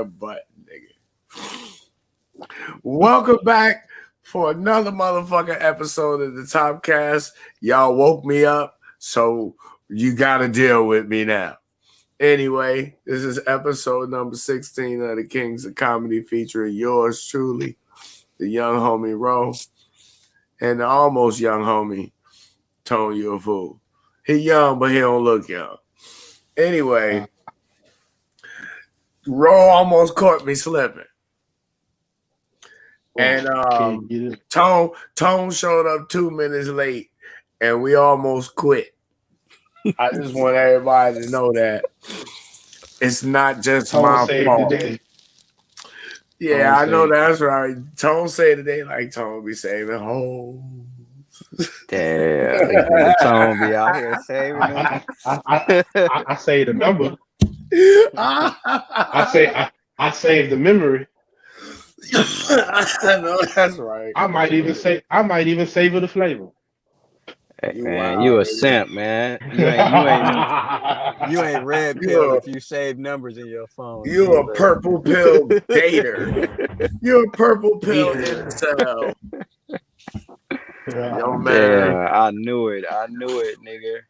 butt, nigga. Welcome back for another motherfucking episode of the Top Cast. Y'all woke me up, so you gotta deal with me now. Anyway, this is episode number 16 of the Kings of Comedy, featuring yours truly, the young homie Roe, and the almost young homie ToneYouAFool. He young, but he don't look young. Anyway, Roe almost caught me slipping. And Tone showed up 2 minutes late, and we almost quit. I just want everybody to know that it's not just my fault. Yeah, I know that's right. Tone say today like Tone be saving hoes. Damn, Tone be out here saving them. I say the number. I save the memory. I know that's right. I might even savor the flavor. Hey, man, you a simp, man. You ain't red pill if you save numbers in your phone. You a purple pill dater. You a purple pill incel. Yo, man. Yeah, I knew it, nigga.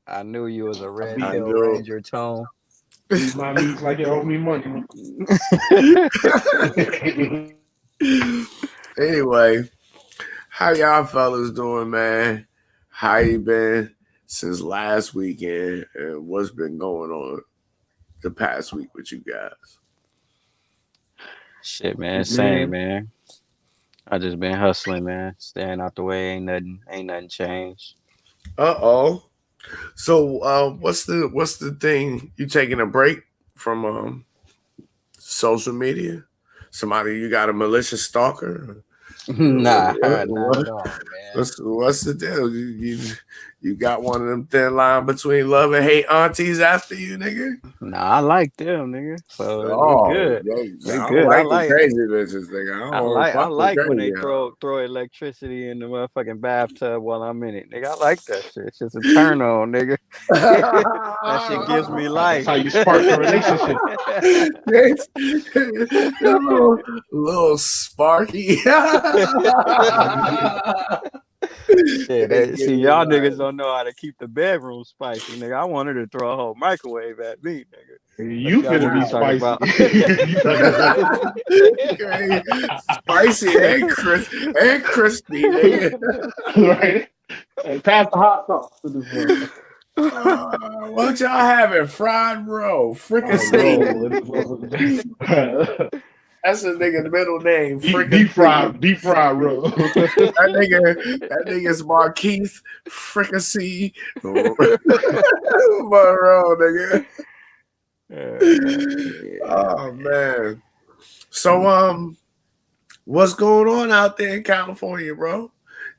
I knew you was a red pill ranger, Tone. My means like it owe me money. Anyway, how y'all fellas doing, man? How you been since last weekend, and what's been going on the past week with you guys? Shit, man, same, man. I just been hustling, man. Staying out the way, ain't nothing changed. So, what's the thing? You taking a break from social media? Somebody, you got a malicious stalker? Nah, not at all, man. What's the deal? You got one of them thin line between love and hate aunties after you, nigga? Nah, I like them, nigga. So they good. They good. I like crazy bitches, nigga. I like when they throw electricity in the motherfucking bathtub while I'm in it, nigga. I like that shit. It's just a turn on, nigga. That shit gives me life. That's how you spark a relationship. little sparky. See, y'all niggas don't know how to keep the bedroom spicy, nigga. I wanted to throw a whole microwave at me, nigga. You finna be spicy. Spicy and crispy, nigga. Right? Hey, pass the hot sauce to this one. What y'all having? Fried roe, fricassee. That's a nigga's middle name. Deep fried roe. that nigga's Markeith, fricassee, Monroe, nigga. Oh man. So what's going on out there in California, bro?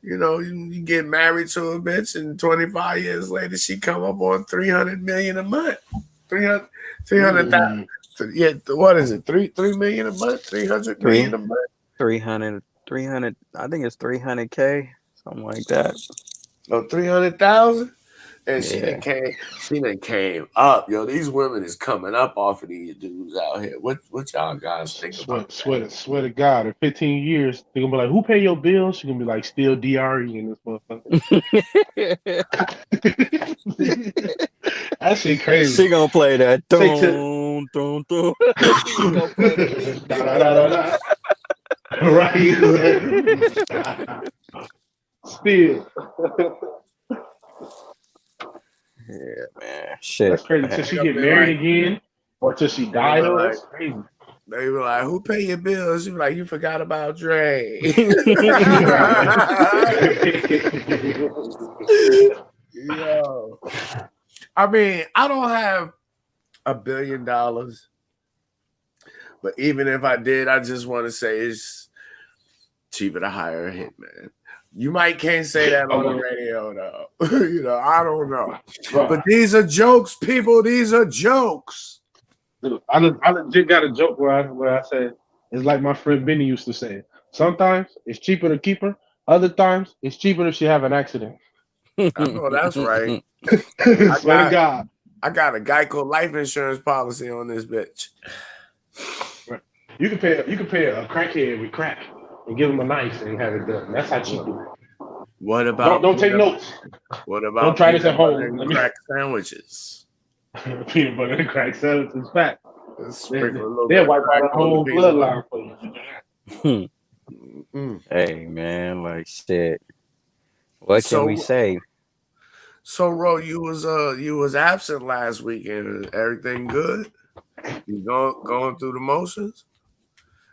You know, you get married to a bitch, and 25 years later she come up on $300 million a month. 300,000. Yeah, what is it? 3 million a month? 300 million a month? 300. I think it's 300K, something like that. Oh, 300,000? And she done came up. Yo, these women is coming up off of these dudes out here. What y'all guys think about that? Swear to God, in 15 years, they're gonna be like, who pay your bills? She's gonna be like, still DRE in this motherfucker. That shit crazy. She gonna play that. She gonna play that. Right. Still. Yeah, man. Shit. That's crazy. Till she get married again, or till she die, though. That's crazy. They were like, who pay your bills? You be like, you forgot about Dre. Yo. I mean, I don't have $1 billion, but even if I did, I just want to say it's cheaper to hire a hitman. You can't say that on the radio, though. You know, I don't know. But these are jokes, people. These are jokes. I legit got a joke where I said, it's like my friend Benny used to say. Sometimes it's cheaper to keep her. Other times it's cheaper if she have an accident. I know that's right. Swear to God. I got a Geico life insurance policy on this bitch. Right. You can pay a crackhead with crack and give him a knife and have it done. That's how cheap it is. What about Don't take notes. What Don't about try this at peanut butter home. and crack sandwiches? Peanut butter and crack salad is fat. Sprinkle a little bit They'll of wipe out crack a on the whole peanut butter. bloodline for you. Hey man, like shit. What can we say? So, Ro, you was absent last weekend. Everything good? You going through the motions?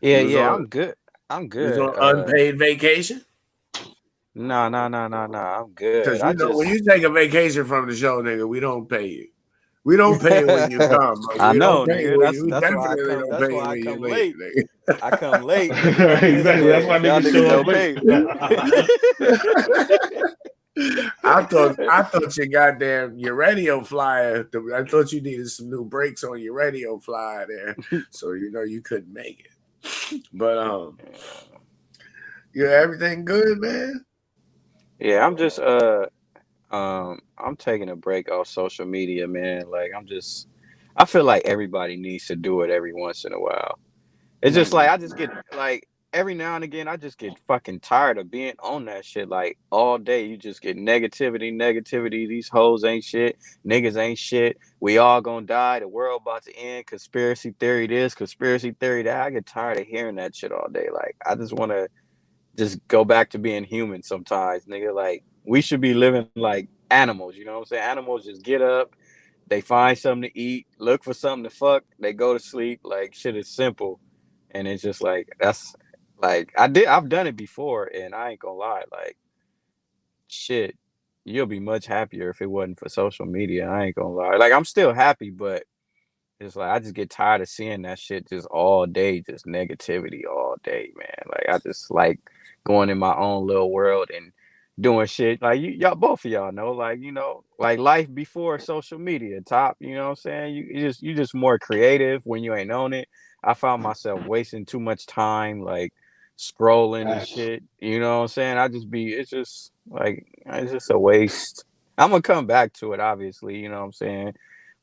Yeah, I'm good. I'm You was good. on unpaid vacation? No, I'm good. Because I when just you take a vacation from the show, nigga, we don't pay you. We don't pay you when you come, but I we don't know, pay you nigga. when you. We That's why I definitely come. don't That's pay you why I when you come leave, late. nigga. I come late, nigga. Like this, Exactly. That's why y'all niggas niggas show up don't late. pay. I thought your goddamn your radio flyer. I thought you needed some new brakes on your radio flyer there, so you couldn't make it. But yeah, everything good, man. Yeah, I'm just I'm taking a break off social media, man. Like I feel like everybody needs to do it every once in a while. It's just like I just get like every now and again I just get fucking tired of being on that shit like all day. You just get negativity. These hoes ain't shit, niggas ain't shit. We all gonna die. The world about to end. Conspiracy theory this, conspiracy theory that. I get tired of hearing that shit all day. Like I just want to just go back to being human sometimes, nigga. Like we should be living like animals. You know what I'm saying? Animals just get up, they find something to eat, look for something to fuck, they go to sleep. Like shit is simple, and it's just like that's like I've done it before, and I ain't gonna lie, like shit, you'll be much happier if it wasn't for social media. I ain't gonna lie, like I'm still happy, but it's like I just get tired of seeing that shit just all day, just negativity all day, man. Like I just like going in my own little world and doing shit. Like y'all, both of y'all know, like like life before social media. Top, you know what I'm saying? You just more creative when you ain't on it. I found myself wasting too much time, like scrolling and shit. You know what I'm saying? It's just a waste. I'm gonna come back to it, obviously. You know what I'm saying?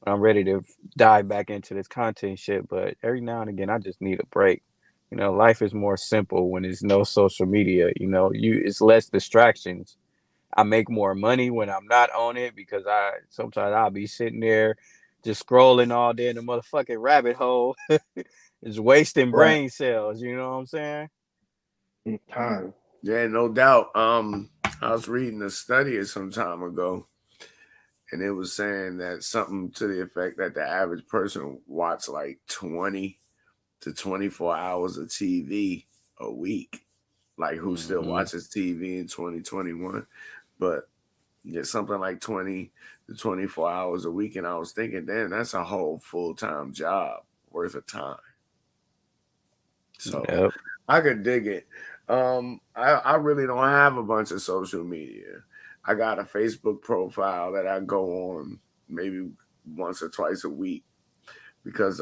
I'm ready to dive back into this content shit, but every now and again, I just need a break. Life is more simple when there's no social media. It's less distractions. I make more money when I'm not on it because sometimes I'll be sitting there just scrolling all day in the motherfucking rabbit hole. It's wasting Right. brain cells. You know what I'm saying? Time. Yeah, no doubt. I was reading a study some time ago, and it was saying that something to the effect that the average person watch like 20 to 24 hours of TV a week. Like who still watches TV in 2021? But yeah, something like 20 to 24 hours a week. And I was thinking, damn, that's a whole full-time job worth of time. So Yep. I could dig it. I really don't have a bunch of social media. I got a Facebook profile that I go on maybe once or twice a week because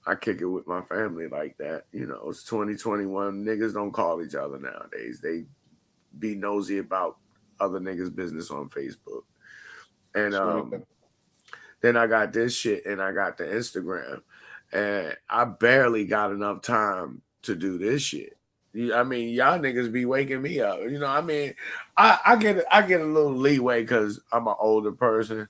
I kick it with my family like that. It's 2021. Niggas don't call each other nowadays. They be nosy about other niggas' business on Facebook. And then I got this shit and I got the Instagram. And I barely got enough time to do this shit. I mean, y'all niggas be waking me up. I mean, I get a little leeway because I'm an older person.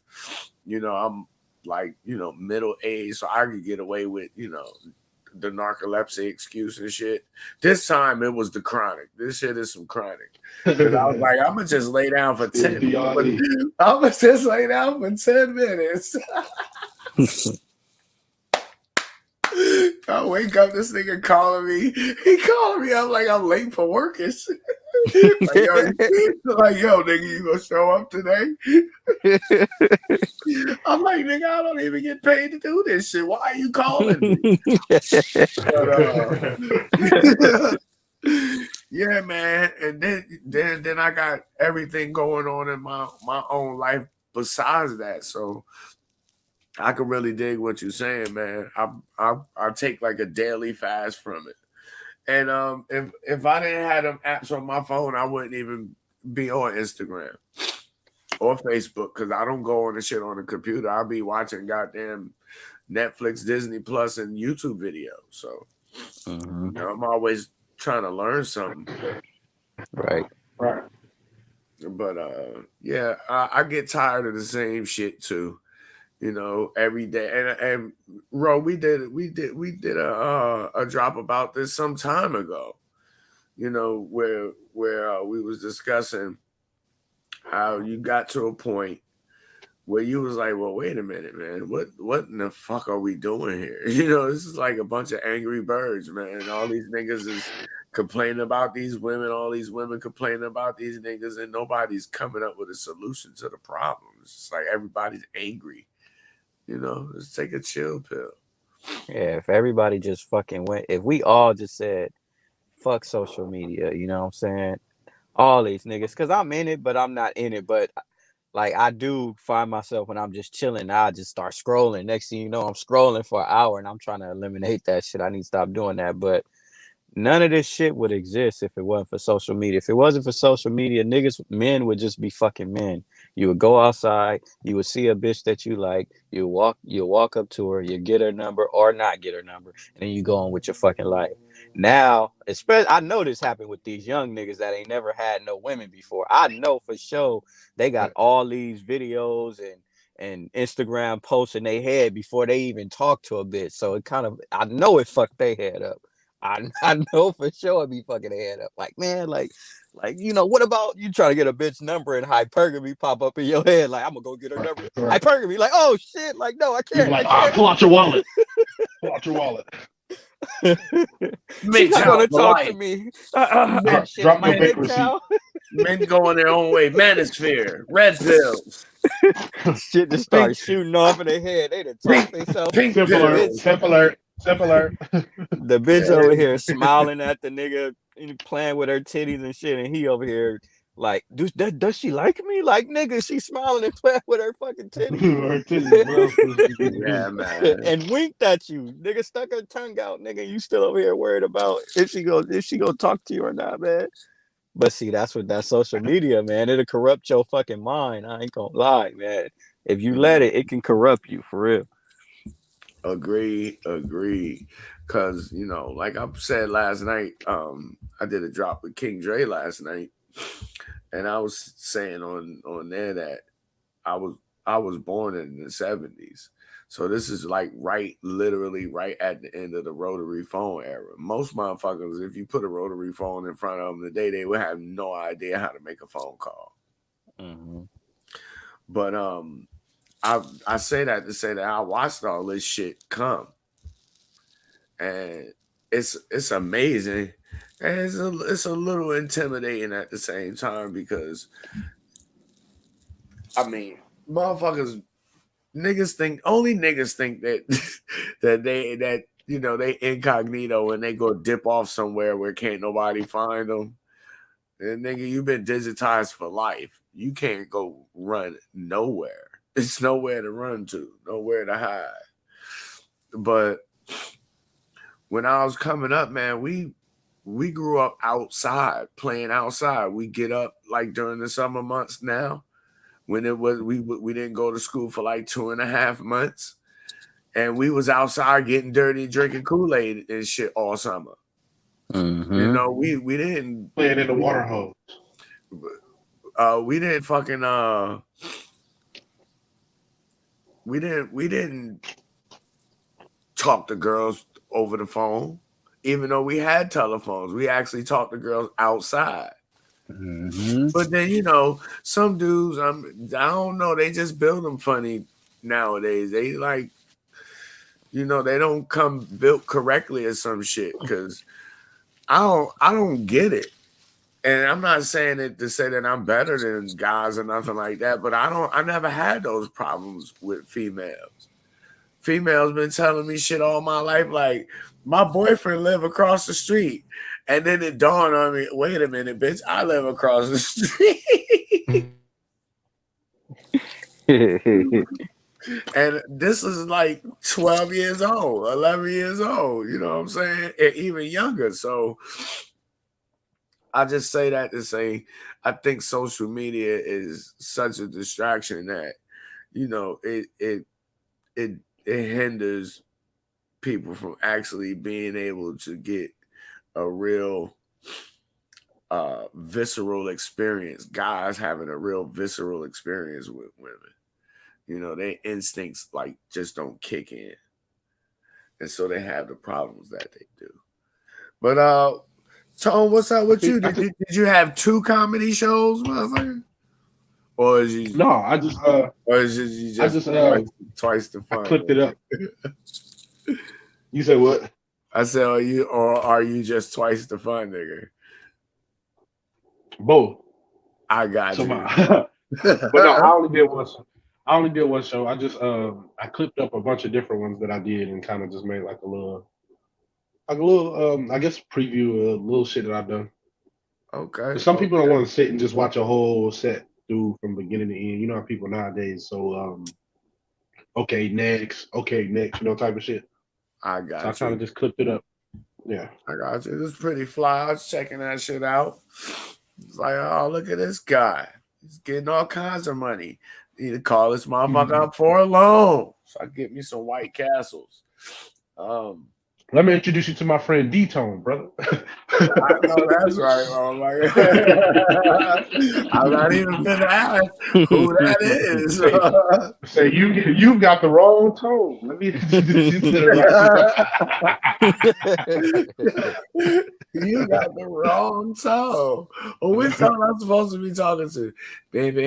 I'm like, middle age, so I could get away with, the narcolepsy excuse and shit. This time it was the chronic. This shit is some chronic. Because I was like, I'm gonna just lay down for 10 minutes. I'm gonna just lay down for 10 minutes. I wake up, this nigga calling me. He calling me up like I'm late for work and shit. Yo, nigga, you gonna show up today? I'm like, nigga, I don't even get paid to do this shit. Why are you calling me? But, yeah, man. And then I got everything going on in my own life besides that. So I can really dig what you're saying, man. I take like a daily fast from it. And if I didn't have them apps on my phone, I wouldn't even be on Instagram or Facebook because I don't go on the shit on the computer. I'll be watching goddamn Netflix, Disney Plus, and YouTube videos. So Mm-hmm. you know, I'm always trying to learn something. Right. But yeah, I get tired of the same shit too. You know, every day. And Ro, we did a drop about this some time ago. You know, where we was discussing how you got to a point where you was like, well, wait a minute, man, what in the fuck are we doing here? You know, this is like a bunch of angry birds, man. All these niggas is complaining about these women, all these women complaining about these niggas, and nobody's coming up with a solution to the problem. It's just like everybody's angry. You know, just take a chill pill. Yeah, if everybody just fucking went, if we all just said, fuck social media, you know what I'm saying? All these niggas, because I'm in it, but I'm not in it. But like, I do find myself when I'm just chilling, I just start scrolling. Next thing you know, I'm scrolling for an hour and I'm trying to eliminate that shit. I need to stop doing that. But none of this shit would exist if it wasn't for social media. If it wasn't for social media, niggas, men would just be fucking men. You would go outside, you would see a bitch that you like, you walk up to her, you get her number or not get her number, and then you go on with your fucking life. Now, especially, I know this happened with these young niggas that ain't never had no women before. I know for sure they got all these videos and Instagram posts in their head before they even talk to a bitch. So it kind of, I know it fucked their head up. I know for sure it'd be fucking their head up. Like, man, like, you know, what about you trying to get a bitch number and hypergamy pop up in your head? Like, I'm gonna go get her number. Right. Hypergamy, like, oh shit, like, no, I You're can't. like, I pull out your wallet. Pull out your wallet. can't. She's not gonna talk to me. Men, Shit, Drop my your bank head receipt. cow. men going their own way. Manosphere, red pills, Shit just pink, started shooting off in their head. They done talk themselves. pink Simple The alert. bitch, pills. Simple alert. Simple alert. the bitch Yeah. over here smiling at the nigga playing with her titties and shit, and he over here like, does she like me? Like, nigga, she smiling and playing with her fucking titties. Her titties. What else was she gonna Yeah, do? man. And winked at you. Nigga stuck her tongue out, nigga. You still over here worried about if she go talk to you or not, man. But see, that's what that social media, man. It'll corrupt your fucking mind. I ain't gonna lie, man. If you let it, it can corrupt you for real. Agree. Cause you know, like I said last night, I did a drop with King Dre last night, and I was saying on there that I was I was born in the 70s. So this is like literally right at the end of the rotary phone era. Most motherfuckers, if you put a rotary phone in front of them today, they would have no idea how to make a phone call. Mm-hmm. But I say that to say that I watched all this shit come, and it's amazing, and it's a little intimidating at the same time because I mean, motherfuckers, niggas think that that you know they incognito and they go dip off somewhere where can't nobody find them. And nigga, you've been digitized for life. You can't go run nowhere. It's nowhere to run to, nowhere to hide. But when I was coming up, man, we grew up outside, playing outside. We get up like during the summer months now, when it was we didn't go to school for like 2.5 months, and we was outside getting dirty, drinking Kool-Aid and shit all summer. You Mm-hmm. know, we didn't Playing in the water hose. we didn't fucking we didn't talk to girls over the phone, even though we had telephones. We actually talked to girls outside. Mm-hmm. But then you know, some dudes, I don't know, they just build them funny nowadays. They like, you know, they don't come built correctly or some shit. Because I don't get it. And I'm not saying it to say that I'm better than guys or nothing like that, but I never had those problems with females. Females been telling me shit all my life, like my boyfriend live across the street. And then it dawned on me, wait a minute, bitch, I live across the street. And this is like 12 years old, 11 years old, you know what I'm saying? And even younger. So I just say that to say I think social media is such a distraction that, you know, it hinders people from actually being able to get a real visceral experience. Guys having a real visceral experience with women. You know, their instincts like just don't kick in. And so they have the problems that they do. But Tone, what's up with you? Did you have 2 comedy shows, motherfucker? Or is you No, I just twice the fun? I clipped it up. You said what? I said, are you just twice the fun, nigga? Both. I got you. But no, I only did one show. I just I clipped up a bunch of different ones that I did and kind of just made like a little I guess preview a little shit that I've done. Okay. Some people don't want to sit and just watch a whole set through from beginning to end. You know how people nowadays, so okay, next, you know, type of shit. I got you. I kind of just clipped it up. Yeah. I got you. It was pretty fly. I was checking that shit out. It's like, oh, look at this guy. He's getting all kinds of money. Need to call this motherfucker up for a loan. So I get me some White Castles. Let me introduce you to my friend D-Tone, brother. I know that's right, bro. I'm not even gonna ask who that is. Say you've got the wrong tone. Let me introduce you to the right. You got the wrong tone. Well, which tone I'm supposed to be talking to? Baby.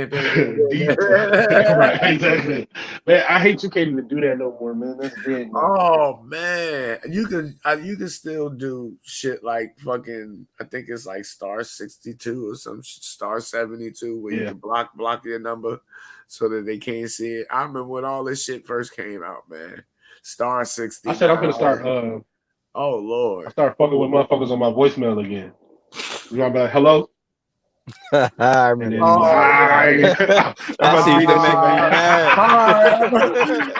Right, exactly. Man, I hate you can't even do that no more, man. That's dead. Oh man, you can still do shit like fucking. I think it's like star 62 or some star 72 where you can block your number so that they can't see it. I remember when all this shit first came out, man. Star 60. I said I'm gonna start. Oh Lord! I start fucking with motherfuckers on my voicemail again. You gonna be like, hello? I remember. I see you to make me mad.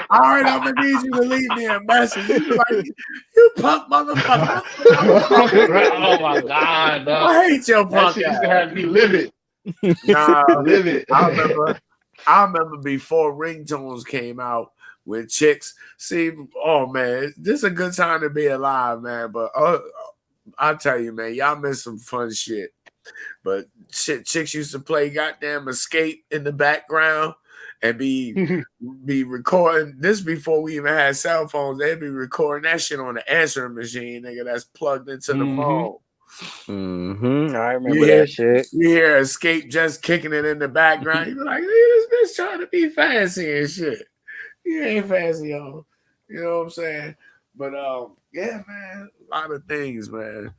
All right, I'm gonna need you to leave me a message. You like, you punk motherfucker. Oh my God! No. I hate your punk. That shit used to have me livid. Nah, livid. I remember before ringtones came out. With chicks, see, oh man, this is a good time to be alive, man. But I'll tell you, man, y'all miss some fun shit. But chicks used to play goddamn Escape in the background and be recording this before we even had cell phones. They'd be recording that shit on the answering machine, nigga, that's plugged into the phone. I remember that shit. You hear Escape just kicking it in the background. You be like, this bitch trying to be fancy and shit. You ain't fancy, y'all. You know what I'm saying? But yeah, man, a lot of things, man.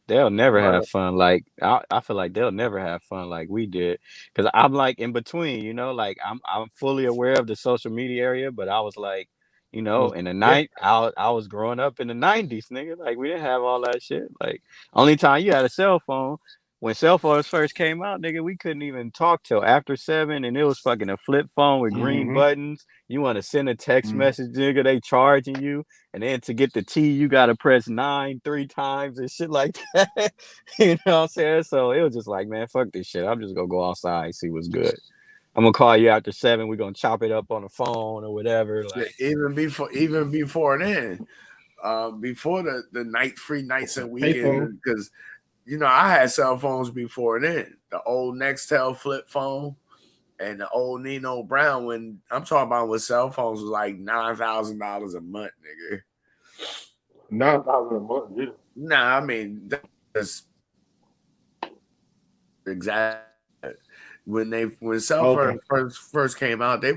They'll never have fun. Like I feel like they'll never have fun like we did. Cause I'm like in between, you know, like I'm fully aware of the social media area, but I was like, you know, in the night, I was growing up in the 90s, nigga. Like we didn't have all that shit. Like only time you had a cell phone. When cell phones first came out, nigga, we couldn't even talk till after 7, and it was fucking a flip phone with green buttons. You want to send a text message, nigga, they charging you, and then to get the T, you gotta press 9 3 times and shit like that. You know what I'm saying? So it was just like, man, fuck this shit. I'm just gonna go outside and see what's good. I'm gonna call you after 7. We're gonna chop it up on the phone or whatever. Like even before then, before the free nights and weekends, because. You know, I had cell phones before then. The old Nextel flip phone and the old Nino Brown. When I'm talking about when cell phones was like $9,000 a month, nigga. $9,000 a month, yeah. Nah, I mean that's exactly when cell phones first came out, they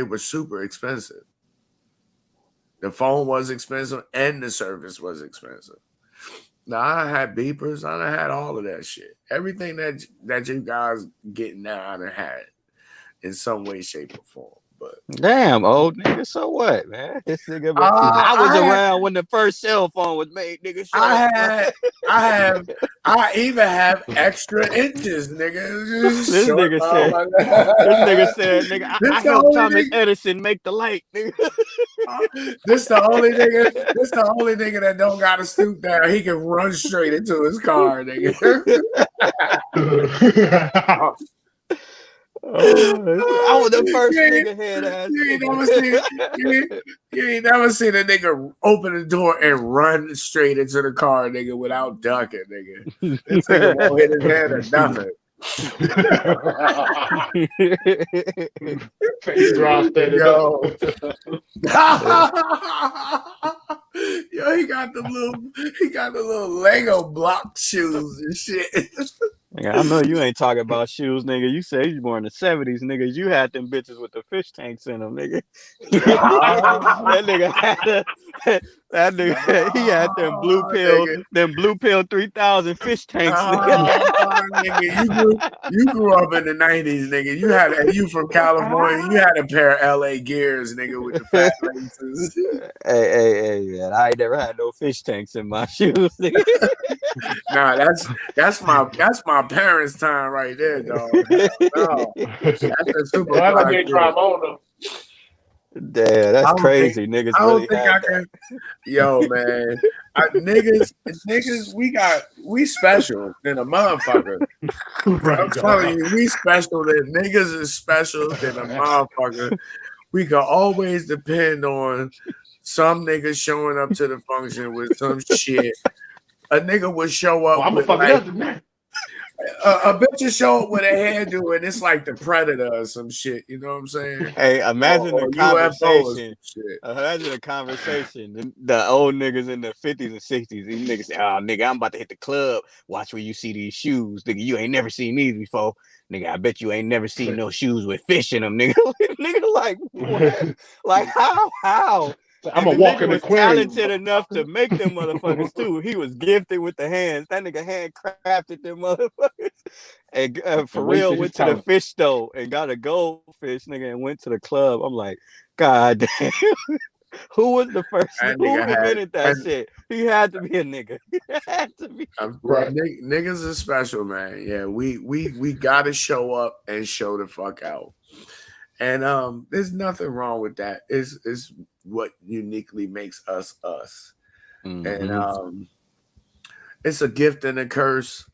were super expensive. The phone was expensive and the service was expensive. Now I had beepers, I done had all of that shit. Everything that you guys get now, I done had in some way, shape, or form. But damn, old nigga, so what, man? This nigga, I was around when the first cell phone was made, nigga. I even have extra inches, nigga. This nigga said, nigga, I helped Thomas Edison make the light, nigga. This the only nigga that don't gotta stoop down. He can run straight into his car, nigga. I was the first nigga head ass. You ain't never seen a nigga open the door and run straight into the car, nigga, without ducking, nigga. This nigga won't hit his head or nothing. Yo, he got the little Lego block shoes and shit. Nigga, I know you ain't talking about shoes, nigga. You say you born in the 70s, nigga. You had them bitches with the fish tanks in them, nigga. That nigga, he had them blue pill 3000 fish tanks, nigga. You grew up in the 90s, nigga. You from California. You had a pair of LA Gears, nigga, with the fat laces. Hey, man. I ain't never had no fish tanks in my shoes, nigga. Nah, that's my parents' time right there, dog. No. That's a super. Damn, that's crazy. Niggas really had that. Yo, man. Niggas, we special than a motherfucker. I'm telling you, we special than niggas is special than a motherfucker. We can always depend on some niggas showing up to the function with some shit. A nigga would show up with like, a bitch will show up with a hairdo and it's like the Predator or some shit. You know what I'm saying? Hey, imagine a conversation. Imagine a conversation. The old niggas in the 50s and 60s. These niggas say, "Oh, nigga, I'm about to hit the club. Watch where you see these shoes, nigga. You ain't never seen these before, nigga. I bet you ain't never seen no shoes with fish in them, nigga." Nigga, like what? Like how? I'm a walking aquarium. Talented enough to make them motherfuckers too. He was gifted with the hands. That nigga handcrafted them motherfuckers. And for real, went to the fish store and got a goldfish, nigga, and went to the club. I'm like, God damn. Who was the first? Who invented that shit? He had to be a nigga. He had to be. Niggas is special, man. Yeah, we gotta show up and show the fuck out. And there's nothing wrong with that. It's what uniquely makes us us. Mm-hmm. And it's a gift and a curse.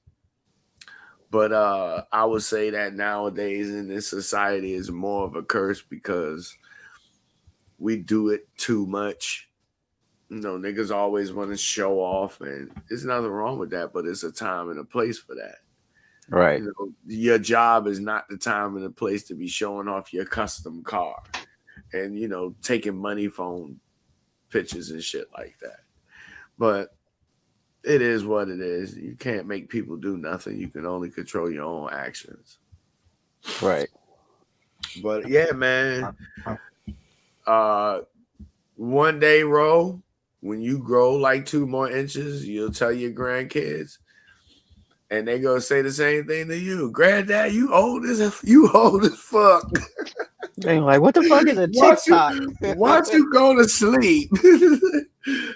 But I would say that nowadays in this society is more of a curse because we do it too much. You know, niggas always want to show off, and there's nothing wrong with that, but it's a time and a place for that. Right. You know, your job is not the time and the place to be showing off your custom car and, you know, taking money phone pictures and shit like that. But it is what it is. You can't make people do nothing. You can only control your own actions. Right. But yeah, man. One day, Roe, when you grow like 2 more inches, you'll tell your grandkids. And they gonna say the same thing to you. Granddad, you old as fuck. They like, what the fuck is a TikTok? Once you go to sleep,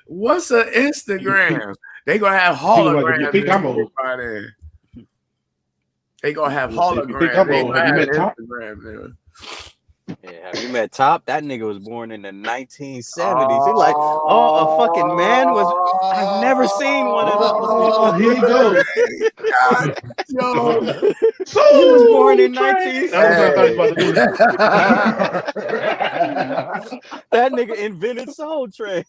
what's an Instagram? They gonna have holograms. Think I'm old. They gonna have holograms. They gonna have Instagram there. Yeah, have you met Top? That nigga was born in the 1970s. He's like, a fucking man was. I've never seen one of those. Oh, here you go. Yo, he was born in 1970. That nigga invented Soul Train.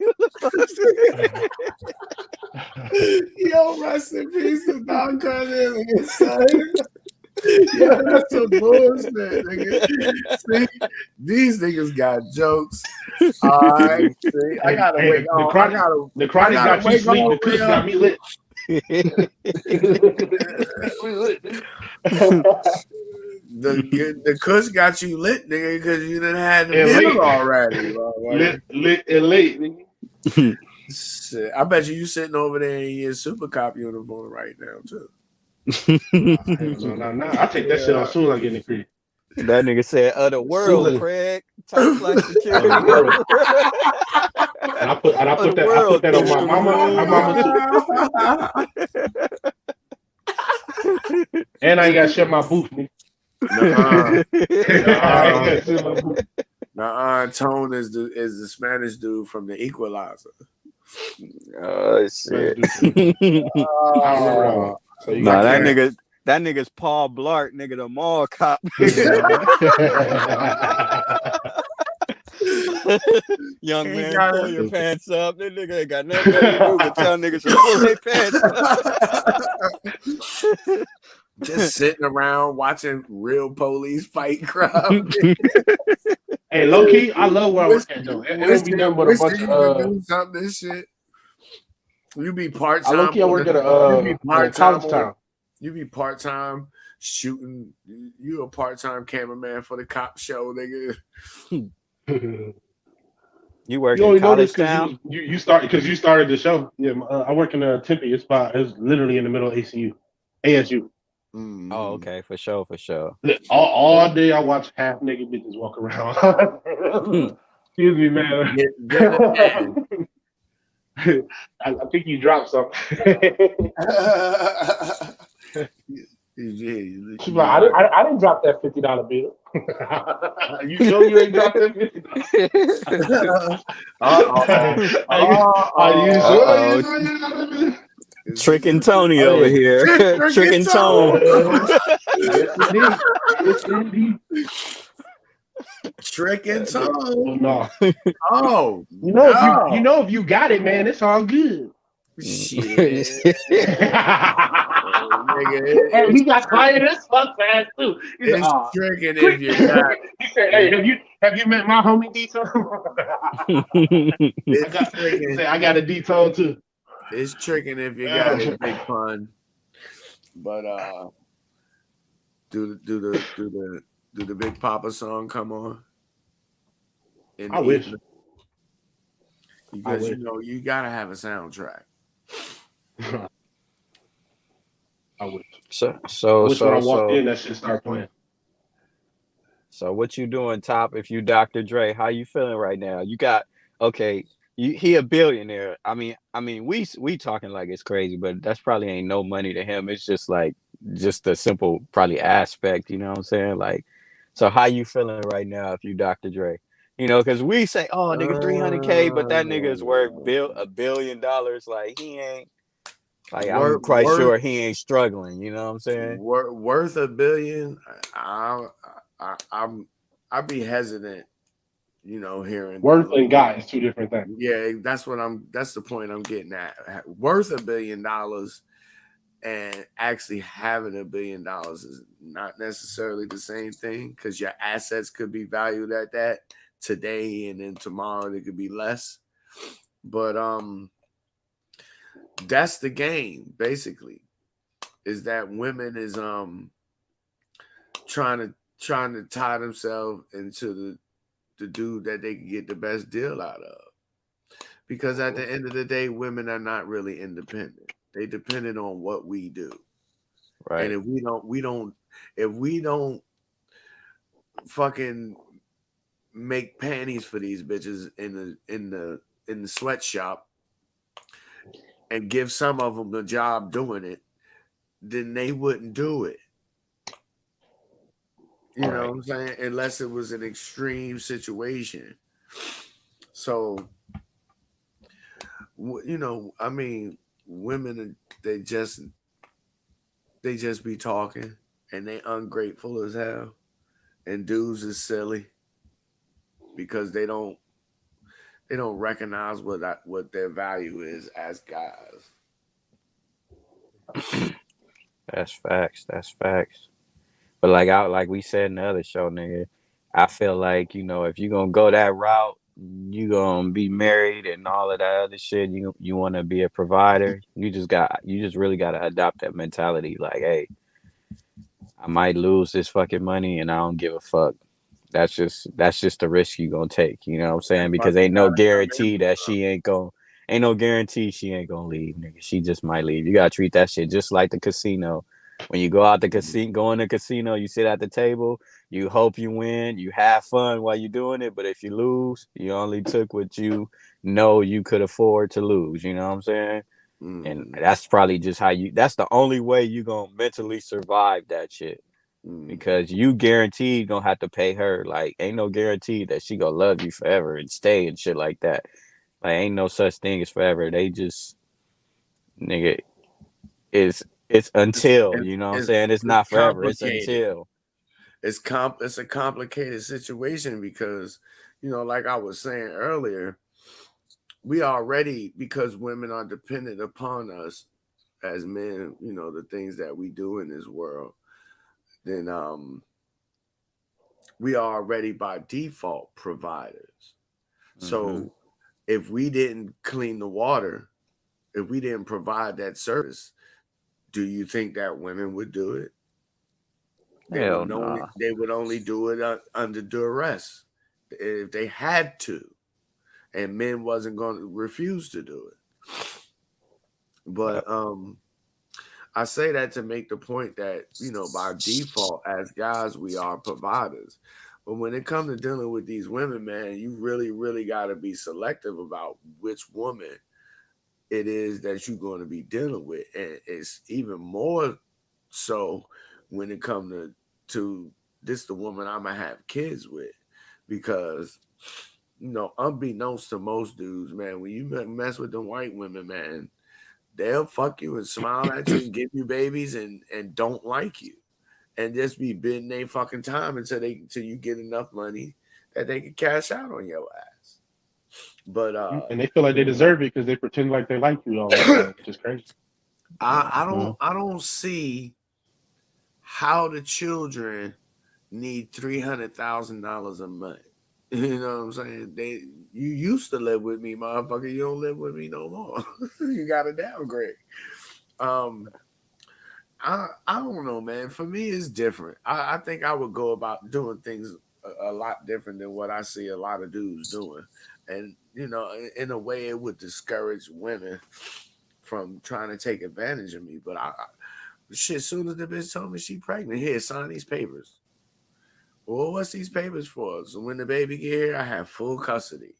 Yo, rest in peace to Don Cornelius, son. Yeah, that's some bullshit, nigga. See, these niggas got jokes. All right, see, I gotta wake up. The chronic got you sleep. The kush got me lit. The kush got you lit, nigga, because you done had the meal already. Lit and late, nigga. Shit, I bet you sitting over there in your super cop uniform right now too. No. I take that shit off soon as I get in the crib. That nigga said, "The world, Craig." Top flight security. And I put that on my mama too. And I ain't got to shut my booth, nigga. Tone is the Spanish dude from The Equalizer. Oh shit! That That nigga's Paul Blart, nigga, the mall cop. Young man, pull your pants up. That nigga ain't got nothing better to do but tell niggas to pull their pants up. Just sitting around watching real police fight crime. Hey, low key, I love where I work at though. It don't be nothing but a bunch of do something this shit. You be part I time. low key I work at a college town. You be part time shooting. You a part time cameraman for the cop show, nigga. You work in college town? You started because you started the show. Yeah, I work in a Tempe. It's literally in the middle of ASU. Oh, okay, for sure. All day I watch half naked bitches walk around. Excuse me, man. I think you dropped something. She's like, I didn't drop that $50 bill. You sure you ain't dropped that $50? Are you sure? Tricking Tony over here. Tricking Tone. Yes, indeed. Tricking Tone. No. Oh, if you got it, man, it's all good. Shit. Hey, we got quiet as fuck fast too. It's tricking if you got it. He said, "Hey, have you met my homie D-Tone?" I got a D-Tone too. It's tricking if you got it, big pun. But do the Big Papa song come on? I wish. Because you gotta have a soundtrack. I wish. So when I walked in, that shit started playing. So what you doing, Top? If you Dr. Dre, how you feeling right now? You got he a billionaire. I mean, we talking like it's crazy, but that's probably ain't no money to him. It's just like a simple probably aspect. You know what I'm saying? Like, so how you feeling right now if you Dr. Dre? You know, because we say, oh, nigga, 300K, but that nigga is worth $1 billion. Like he ain't. Like I'm quite sure he ain't struggling. You know what I'm saying? Worth $1 billion. I'd be hesitant. You know, hearing worth and guy is two different things. Yeah, that's the point I'm getting at. Worth $1 billion and actually having $1 billion is not necessarily the same thing because your assets could be valued at that today and then tomorrow they could be less. But that's the game basically. Is that women is trying to tie themselves into the dude that they can get the best deal out of. Because at the end of the day, women are not really independent. They dependent on what we do. Right. And if we don't fucking make panties for these bitches in the sweatshop and give some of them the job doing it, then they wouldn't do it. You know what I'm saying? Unless it was an extreme situation. So, you know, I mean, women, they just be talking and they ungrateful as hell. And dudes is silly because they don't recognize what their value is as guys. That's facts. But like we said in the other show, nigga, I feel like, you know, if you're gonna go that route, you gonna be married and all of that other shit. You want to be a provider. You just really gotta adopt that mentality. Like, hey, I might lose this fucking money and I don't give a fuck. That's just the risk you gonna take. You know what I'm saying? Because ain't no guarantee she ain't gonna leave, nigga. She just might leave. You gotta treat that shit just like the casino. When you go in the casino, you sit at the table, you hope you win, you have fun while you're doing it, but if you lose, you only took what you know you could afford to lose, you know what I'm saying? And that's probably just that's the only way you gonna mentally survive that shit. Because you guaranteed gonna have to pay her. Like, ain't no guarantee that she gonna love you forever and stay and shit like that. Like, ain't no such thing as forever. They just, nigga, it's It's until, It's, you know what I'm it's, saying? It's it's not forever. It's complicated. until. It's a complicated situation because, like I was saying earlier, we already, because women are dependent upon us as men, the things that we do in this world, then we are already by default providers. Mm-hmm. So if we didn't clean the water, if we didn't provide that service, do you think that women would do it? Hell nah. They would only do it under duress if they had to, and men wasn't going to refuse to do it. But I say that to make the point that, by default, as guys, we are providers. But when it comes to dealing with these women, man, you really, really got to be selective about which woman it is that you're going to be dealing with. And it's even more so when it comes to this, the woman I'm going to have kids with. Because, unbeknownst to most dudes, man, when you mess with the white women, man, they'll fuck you and smile at you and give you babies and don't like you and just be bidding their fucking time until you get enough money that they can cash out on your ass. But And they feel like they deserve it because they pretend like they like you all the time, which is crazy. I don't see how the children need $300,000 a month. You know what I'm saying? You used to live with me, motherfucker. You don't live with me no more. You got to downgrade. Um, I don't know, man. For me, it's different. I think I would go about doing things a lot different than what I see a lot of dudes doing, and in a way, it would discourage women from trying to take advantage of me. But shit, as soon as the bitch told me she pregnant, here, sign these papers. Well, what's these papers for? So when the baby get here, I have full custody.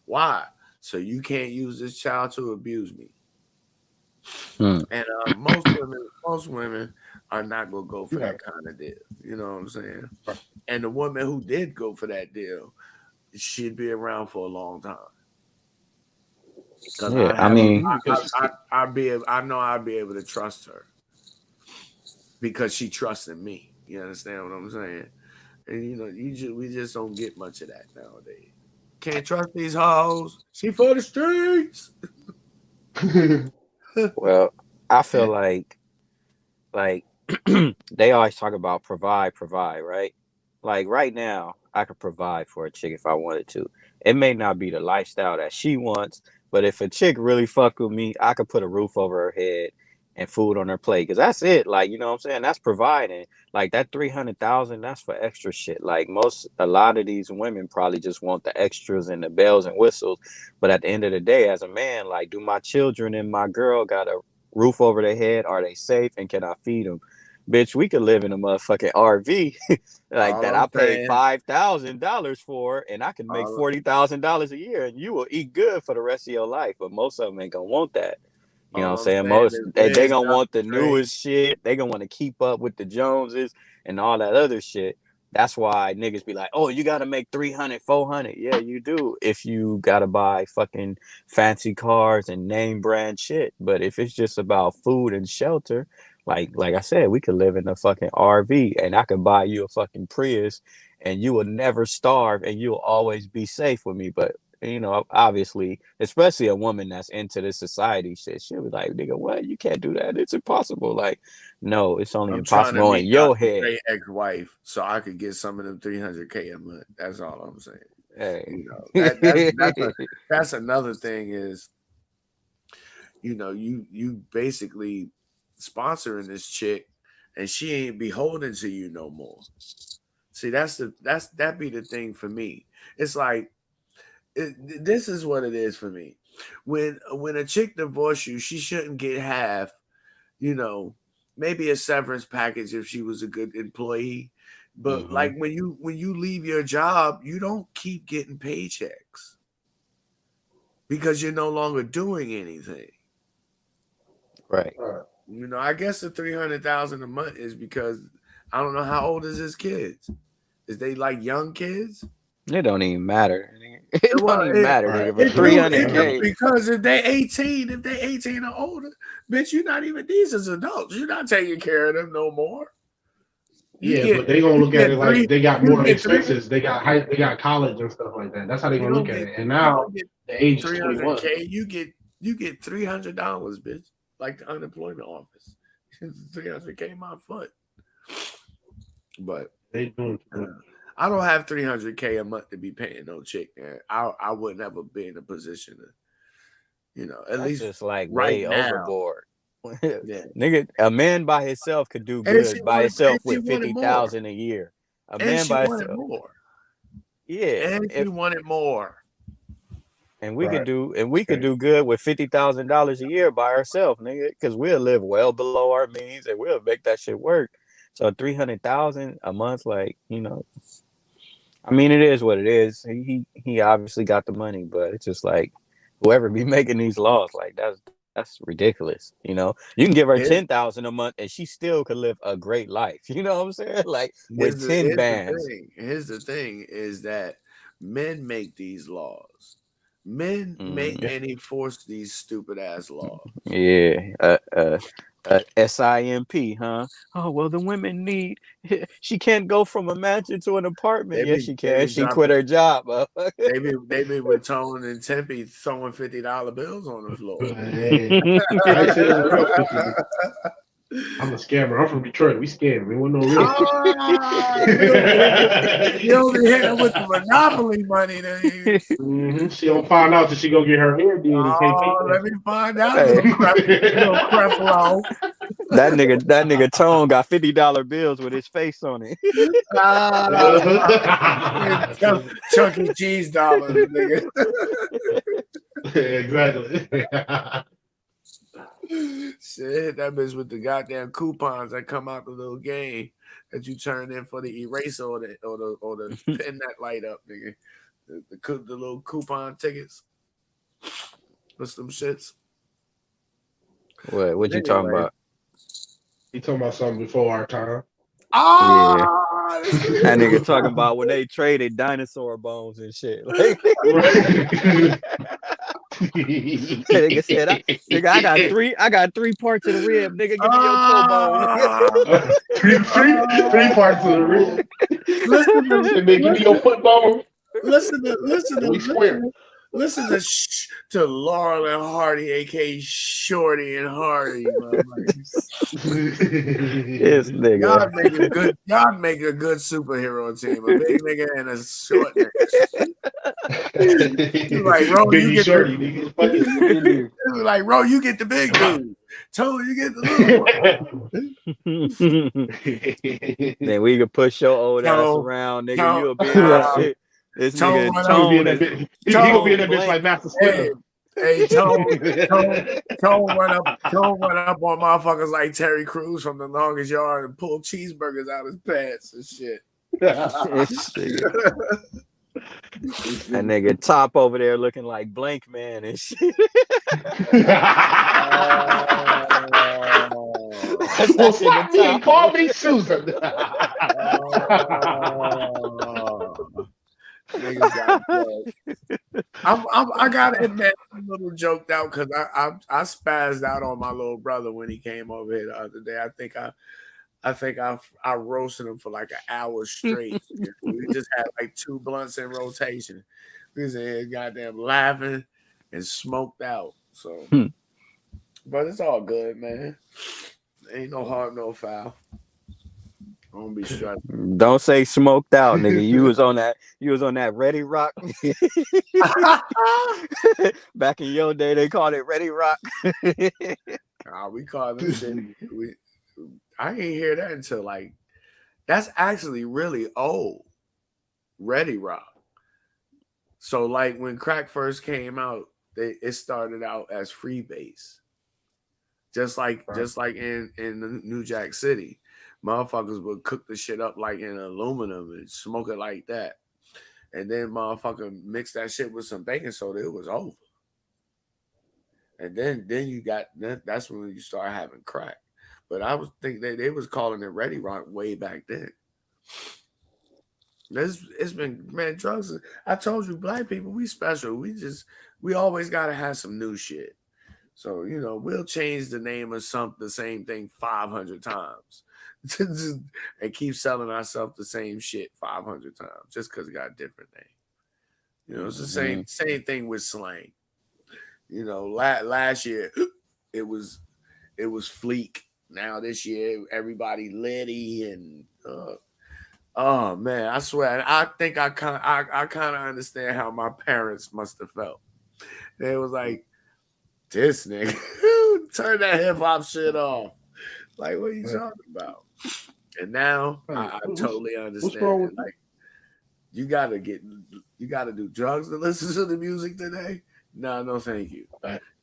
Why? So you can't use this child to abuse me. Hmm. And most women are not gonna go for You that have kind of deal. You know what I'm saying? right. And the woman who did go for that deal, she'd be around for a long time. Because Yeah, I mean, Because I know I'd be able to trust her because she trusted me. You understand what I'm saying? And we just don't get much of that nowadays. Can't trust these hoes. She for the streets. well, I feel like they always talk about provide, right? Like right now, I could provide for a chick if I wanted to. It may not be the lifestyle that she wants, but if a chick really fuck with me, I could put a roof over her head and food on her plate. Cause that's it. Like, you know what I'm saying? That's providing. Like that 300,000, that's for extra shit. Like a lot of these women probably just want the extras and the bells and whistles. But at the end of the day, as a man, like, do my children and my girl got a roof over their head? Are they safe? And can I feed them? Bitch, we could live in a motherfucking RV like All that. I'm I paid saying, $5,000 for, and I can make all, $40,000 a year, and you will eat good for the rest of your life. But most of them ain't gonna want that. You know what I'm all I'm saying? saying Most is they where's gonna Dr. want the Dre? newest shit. They gonna want to keep up with the Joneses and all that other shit. That's why niggas be like, oh, you gotta make 300, 400. Yeah, you do. If you gotta buy fucking fancy cars and name brand shit. But if it's just about food and shelter, like I said, we could live in a fucking RV and I could buy you a fucking Prius and you will never starve and you'll always be safe with me. But obviously, especially a woman that's into this society shit, she'll be like, nigga, what? You can't do that. It's impossible. Like, no, it's only I'm trying to impossible in meet your Dr. head. Dre's ex-wife so I could get some of them 300K a month. That's all I'm saying. Hey. That's another thing is, you basically sponsoring this chick and she ain't beholden to you no more. See, that be the thing for me. It's like this is what it is for me. When a chick divorce you, she shouldn't get half, you know, maybe a severance package if she was a good employee. But Mm-hmm. like when you leave your job, you don't keep getting paychecks because you're no longer doing anything. Right. I guess the 300,000 a month is because I don't know how old is his kids. Is they like young kids? It don't even matter. It Well, don't even matter, nigga. For it do, it do 300K. because if they 18 or older, bitch, you're not even these as adults. You're not taking care of them no more. But they gonna look at it like they got you more get three, expenses. They got college and stuff like that. That's how they you gonna don't look at get it. And you now don't get the age is 21. $300K. You get $300, bitch, like the unemployment office. 300K my foot, but They doing. I don't have 300K a month to be paying no chick, man. I would never be in a position to, at That's least just like right way now. overboard. Yeah. Nigga, a man by himself could do And she good by himself she with wanted more. 50,000 a year. A And man she by wanted himself, more. yeah. And she wanted more. And we Right. could do good with $50,000 a year by ourselves, nigga, because we'll live well below our means and we'll make that shit work. So 300,000 a month, like, I mean, it is what it is. He obviously got the money, but it's just like whoever be making these laws, like that's ridiculous. You can give her Here's, 10,000 a month and she still could live a great life. You know what I'm saying? Like with here's the 10 here's the bands. thing. Here's the thing is that men make these laws. Men make Mm, and enforce these stupid ass laws. yeah. SIMP, huh? Oh well, the women need. She can't go from a mansion to an apartment. Yes, she They can. be She quit dropping her job. they be with Tone and Tempe throwing $50 bills on the floor. Hey, I ain't saying no fuck 50. I'm a scammer. I'm from Detroit. We scam. We want no real. You only hit him with the monopoly money. She don't find out that she gonna get her hair did and can't pay Oh, for let me find out, Hey, little Creflo. that nigga Tone got $50 bills with his face on it. Chuck E. Cheese dollars, nigga. Exactly. Shit, hit that bitch with the goddamn coupons that come out the little game that you turn in for the eraser or the pin that light up, nigga. The little coupon tickets. What's them shits? What you talking Anyway. about? He talking about something before our time. Yeah. Ah, That nigga talking about when they traded dinosaur bones and shit. Like, nigga said, I got three parts of the rib. Nigga, give me your toe bone. three parts of the rib. Listen to And then give me your foot bone. listen We square. to Laurel and Hardy, aka Shorty and Hardy. This nigga. Y'all make a good superhero team. A big nigga and a short nigga. Like, Ro, you Biggie get Shorty, the nigga. like, Ro, you get the big dude. Tone, you get the little one. Then we could push your old ass Tone, around, nigga. Tone, You'll be in that shit. This Tone nigga run He gonna be in Tone that is bitch. He gonna be in that bitch blank. like Master Hey, Splinter. Tone run up on motherfuckers like Terry Crews from the longest yard and pull cheeseburgers out his pants and shit. This nigga. That nigga Top over there looking like Blank Man and shit. Well, fuck me and call me Susan. Niggas got I gotta admit, I'm a little joked out because I spazzed out on my little brother when he came over here the other day. I think I roasted him for like an hour straight. We just had like 2 blunts in rotation. We was in here goddamn laughing and smoked out. So, but it's all good, man. Ain't no harm, no foul. Don't be stressed. Don't say smoked out, nigga. You was on that Ready Rock. Back in your day, they called it Ready Rock. We call them shit. I ain't hear that until like that's actually really old. Ready Rock. So like when crack first came out, it started out as freebase. Just like in the New Jack City. Motherfuckers would cook the shit up like in aluminum and smoke it like that. And then motherfucker mix that shit with some baking soda, it was over. And then you got that's when you start having crack. But I was think they was calling it Ready Rock way back then. It's been, man, drugs. I told you, black people, we special. We always gotta have some new shit. So we'll change the name of the same thing 500 times, and keep selling ourselves the same shit 500 times just because it got a different name. It's the same thing with slang. Last year it was Fleek. Now this year everybody Liddy and oh man, I swear, I think I kind of understand how my parents must have felt. They was like, this nigga, turn that hip hop shit off. Like, what are you talking about? And now I totally understand it. Like, you gotta do drugs to listen to the music today. No, thank you.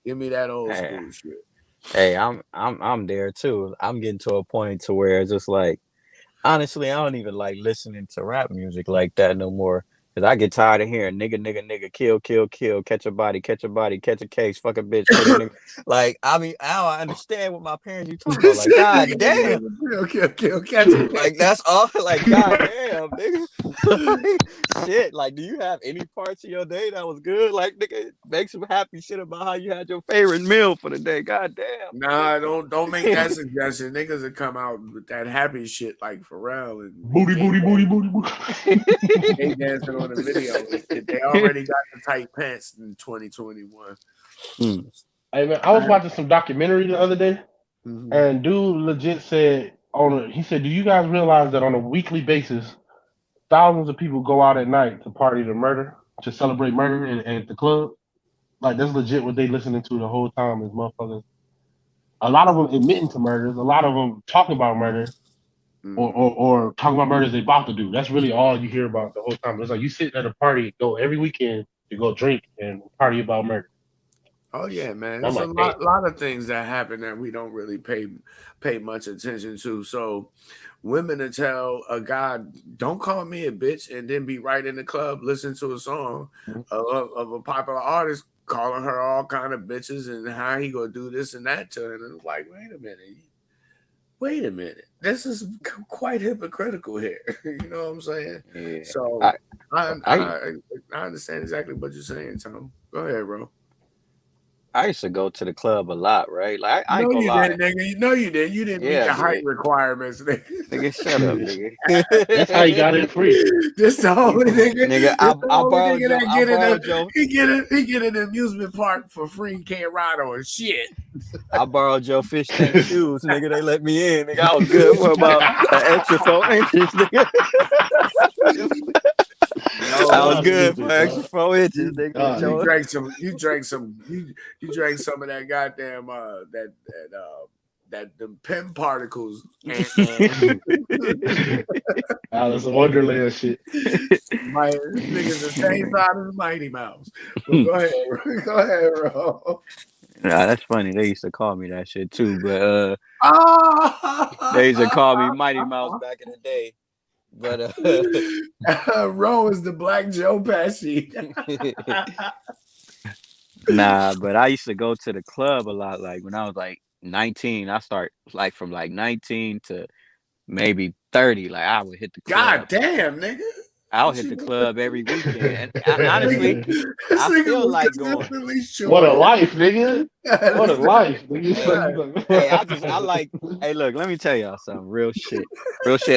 Give me that old school shit. Hey, I'm there too. I'm getting to a point to where it's just like, honestly, I don't even like listening to rap music like that no more. Cause I get tired of hearing nigga, kill, catch a body, catch a case, fuck a bitch, put a nigga. Like, I mean, now I understand what my parents you talking about. Like, god damn, kill, catch a like that's all. Like, god damn, nigga. Like, shit. Like, do you have any parts of your day that was good? Like, nigga, make some happy shit about how you had your favorite meal for the day. God damn. Nah, don't make that suggestion. Niggas would come out with that happy shit like Pharrell and booty. They dancing on the video. They already got the tight pants in 2021. Hey man, I was watching some documentary the other day, and dude legit said he said, "Do you guys realize that on a weekly basis, thousands of people go out at night to party to celebrate murder at the club? Like that's legit what they listening to the whole time is motherfuckers. A lot of them admitting to murders, a lot of them talking about murder, or talking about murders they about to do. That's really all you hear about the whole time. It's like you sit at a party, go every weekend to go drink and party about murder. Oh yeah, man. There's a lot of things that happen that we don't really pay much attention to. So women to tell a guy, don't call me a bitch, and then be right in the club listening to a song of a popular artist calling her all kind of bitches and how he gonna do this and that to her. And it's like, wait a minute. This is quite hypocritical here. You know what I'm saying? Yeah. So I understand exactly what you're saying, Tom. Go ahead, bro. I used to go to the club a lot, right? Like I no, ain't gonna you lie. didn't, nigga. No, you didn't. You didn't meet the height requirements, nigga. Nigga, shut up, nigga. That's how you got it free. This the only nigga. Nigga, I borrowed your. He get an amusement park for free. Can't ride on shit. I borrowed your fish tank shoes, nigga. They let me in, nigga. I was good for about an extra 4 inches, nigga. I was good for extra 4 inches, nigga. You drank some of that goddamn the PEM particles. That's some Wonderland shit. Niggas the same size as Mighty Mouse. Well, go ahead, bro. Nah, that's funny. They used to call me that shit too, but they used to call me Mighty Mouse back in the day. But Roe is the Black Joe Pesci. Nah, but I used to go to the club a lot. Like when I was like 19, I start like from like 19 to maybe 30. Like I would hit the club. God damn, nigga. I'll hit the club every weekend. And honestly, I feel like going. What a life, nigga. What a life, nigga. Hey, hey, look, let me tell y'all something. Real shit.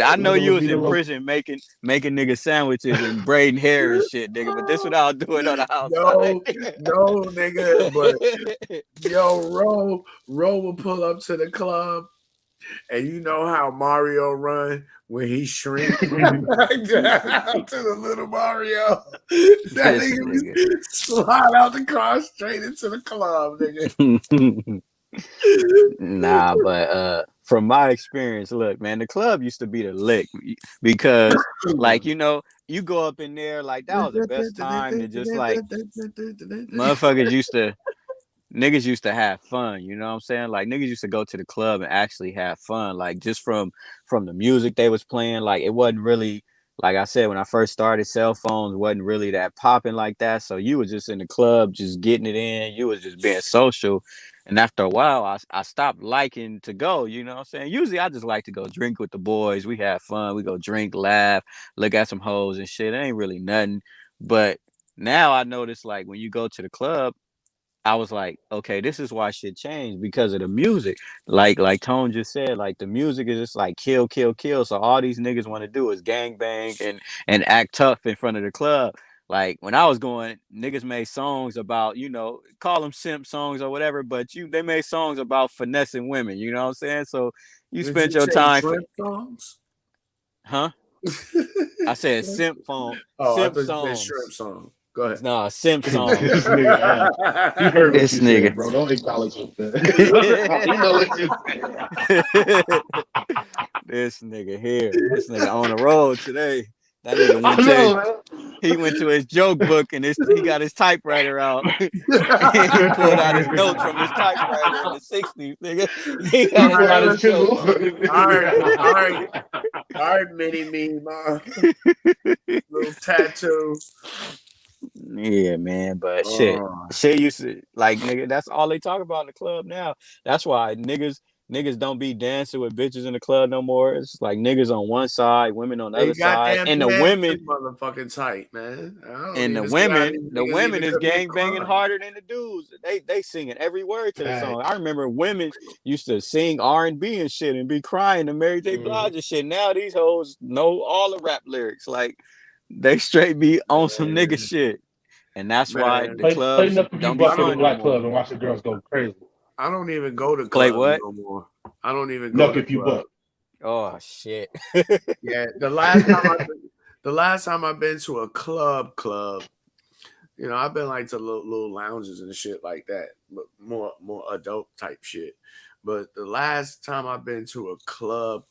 I know you was in prison making nigga sandwiches and braiding hair and shit, nigga. But this what I was doing on the outside. No, nigga. But yo, Ro will pull up to the club. And you know how Mario run when he shrinks to the little Mario. That nigga slide out the car straight into the club, nigga. Nah, but from my experience, look, man, the club used to be the lick because, like, you know, you go up in there, like that was the best time to just like niggas used to have fun, you know what I'm saying? Like niggas used to go to the club and actually have fun, like just from the music they was playing. Like it wasn't really, like I said, when I first started, cell phones wasn't really that popping like that. So you was just in the club, just getting it in. You was just being social. And after a while, I stopped liking to go. You know what I'm saying? Usually, I just like to go drink with the boys. We have fun. We go drink, laugh, look at some hoes and shit. It ain't really nothing. But now I notice, like, when you go to the club, I was like, okay, this is why shit changed because of the music. Like Tone just said, like the music is just like kill, kill, kill. So all these niggas want to do is gang bang and act tough in front of the club. Like when I was going, niggas made songs about, call them simp songs or whatever, but they made songs about finessing women, you know what I'm saying? So you Did spent you your say time shrimp songs? huh? I said simp Oh, I thought you said shrimp songs. song. Go ahead. No, simp This songs. nigga, he heard what This you said, nigga. bro. Don't acknowledge it. You know what you said. This nigga here. This nigga on the road today. That nigga I know, man. he went to his joke book and he got his typewriter out. And he pulled out his notes from his typewriter in the 60s, nigga. He He got his pulled out his notes chisel. All right, mini me, my little tattoo. Yeah, man, but shit used to like nigga. That's all they talk about in the club now. That's why niggas don't be dancing with bitches in the club no more. It's like niggas on one side, women on the They other got side, damn and the pants women too motherfucking tight, man. I don't and the even see how women, these the niggas women even is commit gang banging crime. harder than the dudes. They singing every word to the Right. song. I remember women used to sing R&B and shit and be crying to Mary J. Blige and shit. Now these hoes know all the rap lyrics. Like they straight be on some nigga shit. And that's why Man, the Play clubs Knuckle If You don't be Buck in the fun no black more. club and watch the girls go crazy. I don't even go to Play clubs what? no more. I don't even go Knuck to If You clubs. Buck. Oh shit. Yeah, the last time I've been to a club, I've been like to little lounges and shit like that, but more adult type shit. But the last time I've been to a club,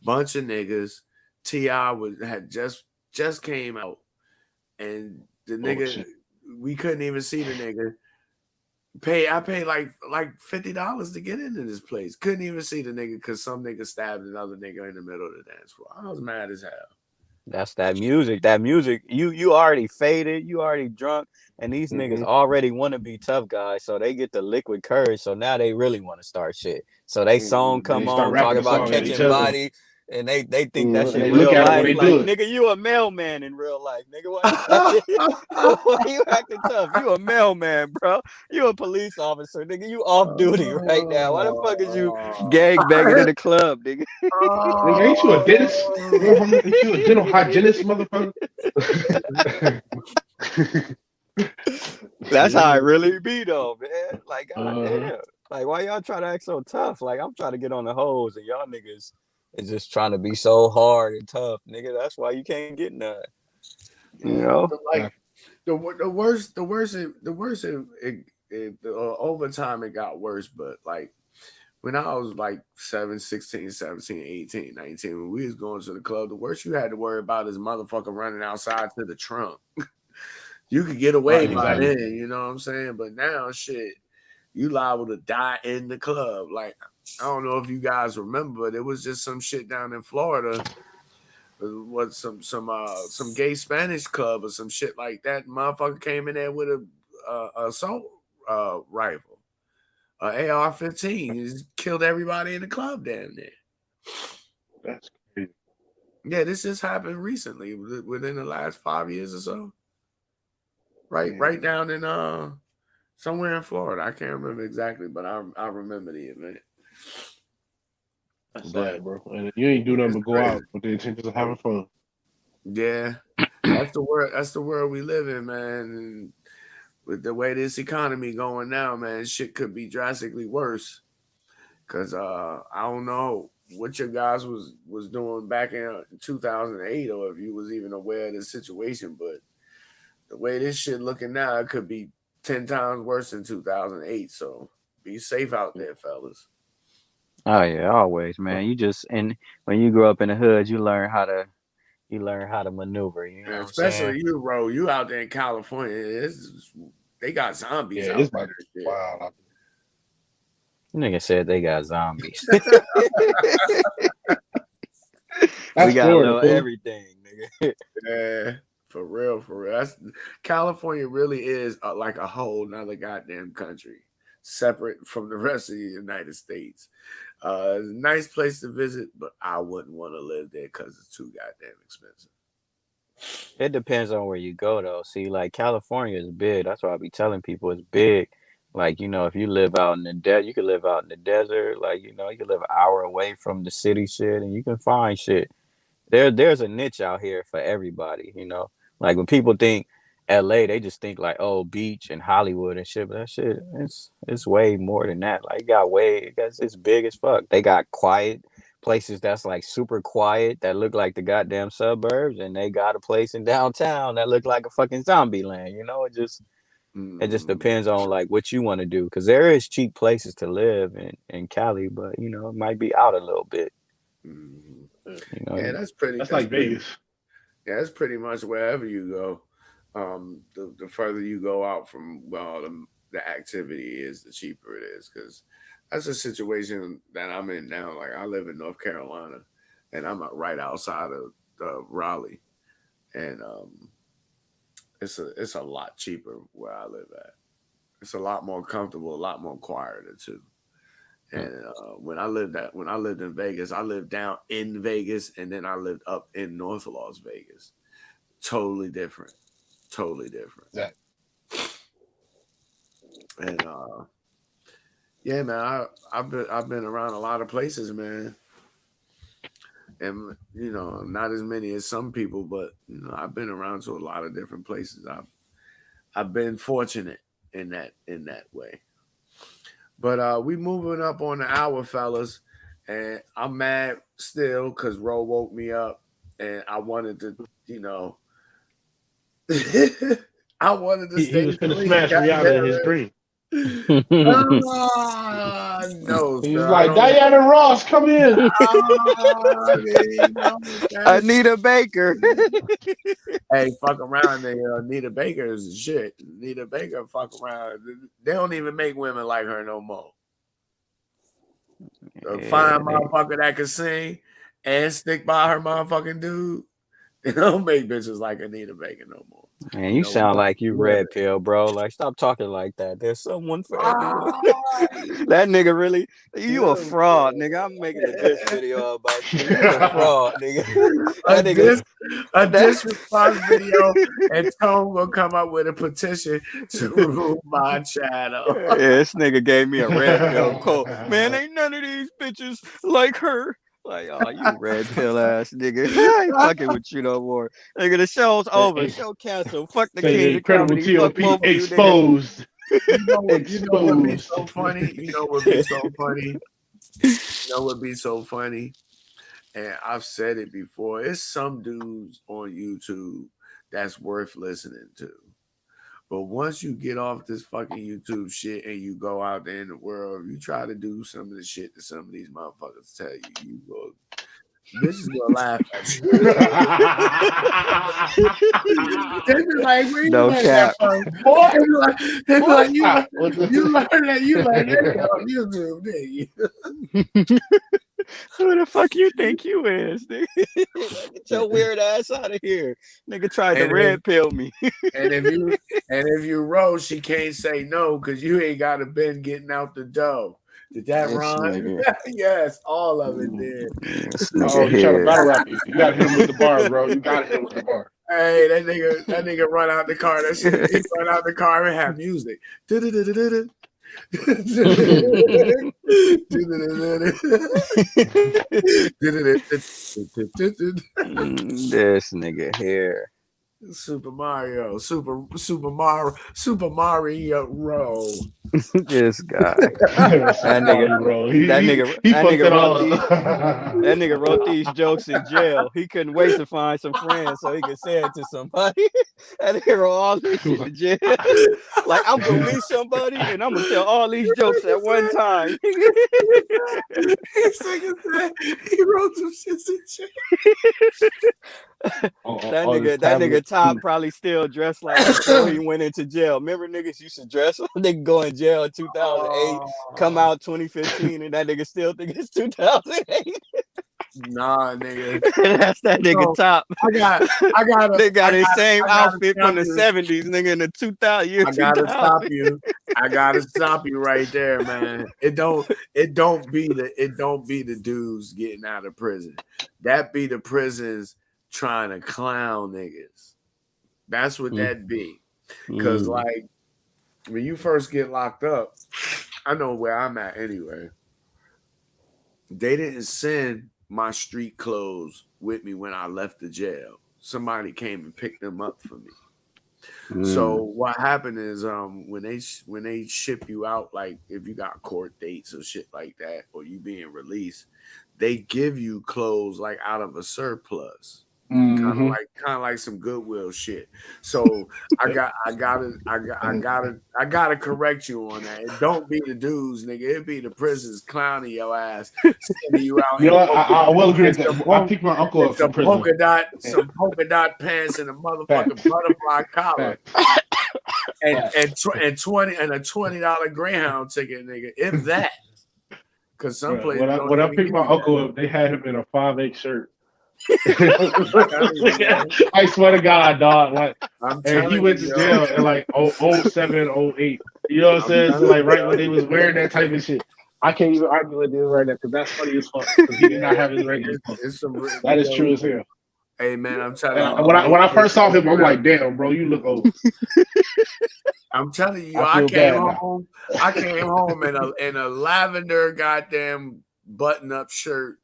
bunch of niggas, T.I. had just came out, and the nigga Shit. we couldn't even see the nigga. I paid like $50 to get into this place. Couldn't even see the nigga because some nigga stabbed another nigga in the middle of the dance floor. I was mad as hell. That's that music. That music. You already faded. You already drunk. And these niggas already want to be tough guys. So they get the liquid courage. So now they really want to start shit. So they song And come they start on, talk rapping a about song at each catching other. body. And they think that And shit they look real at it when life. they Like, do it. nigga, you a mailman in real life. Nigga, why you acting tough? You a mailman, bro. You a police officer. Nigga, you off duty right now. Why the fuck is you gang banging in the club, nigga? Nigga, ain't you a dentist? Ain't you a dental hygienist, motherfucker? That's how it really be though, man. Like, goddamn. Like, why y'all try to act so tough? Like, I'm trying to get on the hose, and y'all niggas is just trying to be so hard and tough, nigga. That's why you can't get none. You know? Like the worst over time it got worse, but like when I was like 16, 17, 18, 19, when we was going to the club, the worst you had to worry about is motherfucker running outside to the trunk. You could get away by then, you know what I'm saying? But now shit, you liable to die in the club. Like, I don't know if you guys remember, but it was just some shit down in Florida. What some gay Spanish club or some shit like that. Motherfucker came in there with a assault rifle, AR-15. He just killed everybody in the club down there. That's crazy. Yeah, this just happened recently, within the last 5 years or so. Right down in somewhere in Florida. I can't remember exactly, but I remember the event. That's sad, bro. And you ain't do nothing but go out with the intentions of having fun. Yeah, that's the world. That's the world we live in, man. And with the way this economy going now, man, shit could be drastically worse. Cause I don't know what your guys was doing back in 2008, or if you was even aware of the situation, but the way this shit looking now, it could be 10 times worse than 2008. So be safe out there, fellas. Oh yeah, always, man. And when you grow up in the hood, you learn how to maneuver. You know And what I'm saying? especially you, bro. You out there in California, they got zombies out there. Wow. Nigga said they got zombies. That's We got a little everything, nigga. Yeah, for real. California really is like a whole nother goddamn country. separate from the rest of the United States. Nice place to visit, but I wouldn't want to live there because it's too goddamn expensive. It depends on where you go though. See, like California is big. That's why I be telling people it's big. Like, if you live out in the you can live out in the desert. Like, you can live an hour away from the city shit and you can find shit. There's a niche out here for everybody. Like when people think LA, they just think like, oh, beach and Hollywood and shit, but that shit it's way more than that. Like it's big as fuck. They got quiet places that's like super quiet that look like the goddamn suburbs, and they got a place in downtown that look like a fucking zombie land. It just depends on like what you want to do, because there is cheap places to live in Cali, but it might be out a little bit. Yeah, that's like Vegas. Yeah, it's pretty much wherever you go. The further you go out from the activity is, the cheaper it is, because that's a situation that I'm in now. Like I live in North Carolina, and I'm right outside of Raleigh, and it's a lot cheaper where I live at. It's a lot more comfortable, a lot more quieter too. And when I lived in Vegas, I lived down in Vegas, and then I lived up in North Las Vegas. Totally different. Yeah. And yeah, man, I've been around a lot of places, man. And not as many as some people, but I've been around to a lot of different places. I've been fortunate in that way. But we moving up on the hour, fellas, and I'm mad still because Roe woke me up, and I wanted to, I wanted to stay. He was gonna smash Rihanna in his dream. No, he's like, Diana Ross, come in. Anita Baker. Hey, fuck around there. Anita Baker is shit. Anita Baker, fuck around. They don't even make women like her no more. A fine motherfucker that can sing and stick by her motherfucking dude. They don't make bitches like Anita Baker no more. Man, you sound like you red pill, bro. Like, stop talking like that. There's someone for everyone. That nigga really, you a fraud, nigga. I'm making a diss video about you. You a fraud, nigga. A diss response video, and Tone will come up with a petition to remove my channel. Yeah, this nigga gave me a red pill quote. Man, ain't none of these bitches like her. Like, oh, you red pill ass nigga. I ain't fucking with you no more. Nigga, the show's over. Show canceled. Fuck the king of comedy. T.O.P exposed. You know what would be so funny? You know what would be so funny? And I've said it before. It's some dudes on YouTube that's worth listening to. But once you get off this fucking YouTube shit and you go out there in the world, you try to do some of the shit that some of these motherfuckers tell you, bitches gonna laugh at you. They be like, where you learn that from? Boy, they be like, you learn that on YouTube, didn't you? Who the fuck you think you is, nigga? Get your weird ass out of here. Nigga tried to red pill me. and if you roll, she can't say no because you ain't gotta been getting out the dough. Did that rhyme? Yes, all of it did. Oh, you trying to battle rap? You got him with the bar, bro. You got him with the bar. Hey, that nigga run out the car. That shit, he run out the car and have music. This nigga here. Super Mario. This guy. That nigga wrote these jokes in jail. He couldn't wait to find some friends so he could say it to somebody. That nigga wrote all this shit in jail. Like, I'm gonna meet somebody and I'm gonna tell all these jokes at one time. He wrote some shit in jail. That nigga Top probably still dressed like before he went into jail. Remember niggas used to dress like they go in jail in 2008, come out 2015, and that nigga still think it's 2008. Nah, nigga. That's that nigga Top. They got his same outfit from the 70s, nigga, in the 2000 year. I gotta stop you. I gotta stop you right there, man. It don't be the dudes getting out of prison. That be the prisons trying to clown niggas. That's what that be. Cause like when you first get locked up, I know where I'm at anyway. They didn't send my street clothes with me when I left the jail. Somebody came and picked them up for me. So what happened is when they ship you out, like if you got court dates or shit like that, or you being released, they give you clothes like out of a surplus. Kind of like some Goodwill shit. So I gotta correct you on that. It don't be the dudes, nigga. It be the prisons clowning your ass, sending you out. I will agree with that. I picked my uncle up from prison. Some polka dot pants and a motherfucking butterfly collar, and a $20 Greyhound ticket, nigga. If that, because some places when I picked my uncle up, they had him in a 5'8" shirt. I swear to God, dog. Like, and he went to jail in like 07, 08. You know what I'm saying? So like right when they was wearing that type of shit. I can't even argue with this right now because that's funny as fuck. Because he did not have his regular clothes. That is true as hell. Hey man, I'm telling you. When I first saw him, I'm like, damn, bro, you look old. I'm telling you, I came home in a lavender goddamn button-up shirt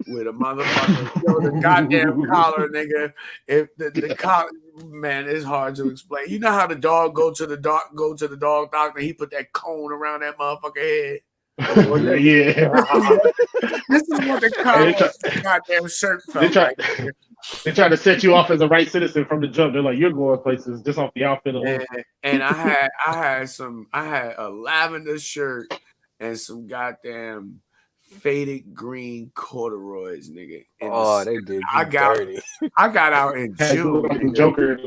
with a motherfucker, the goddamn collar, nigga. If the collar, man, it's hard to explain. You know how the dog go to the dog doctor, he put that cone around that motherfucker head. Yeah. This is what the collar goddamn shirt felt like. They try to set you off as a right citizen from the jump. They're like, you're going places just off the outfit alone. And I had a lavender shirt and some goddamn faded green corduroys, nigga. They did. I got out in June. Joker.